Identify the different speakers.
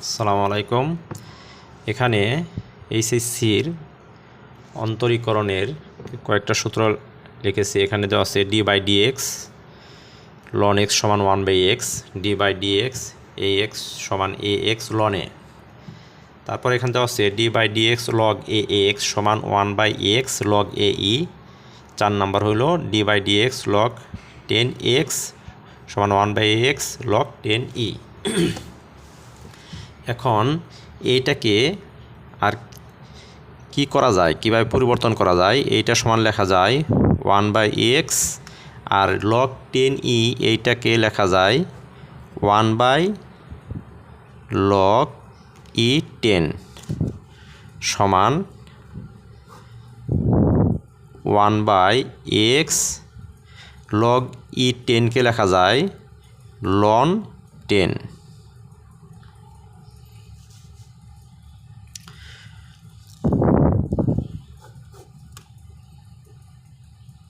Speaker 1: আসসালামু আলাইকুম। এখানে এইচএসসির অন্তরীকরণের কয়েকটা সূত্র লিখেছি। এখানে দেওয়া আছে d/dx ln x সমান 1/x, d/dx ax সমান ax ln a। তারপর এখানে দেওয়া আছে d/dx log ax সমান 1/x log ae। 4 নাম্বার হলো d/dx log 10x সমান 1/x log 10e। এখন এইটাকে আর কি করা যায়, কিভাবে পরিবর্তন করা যায়? এইটা সমান লেখা যায় 1/x, আর log 10e এইটাকে লেখা যায় 1/log e10 সমান 1/x log e10 কে লেখা যায় ln 10।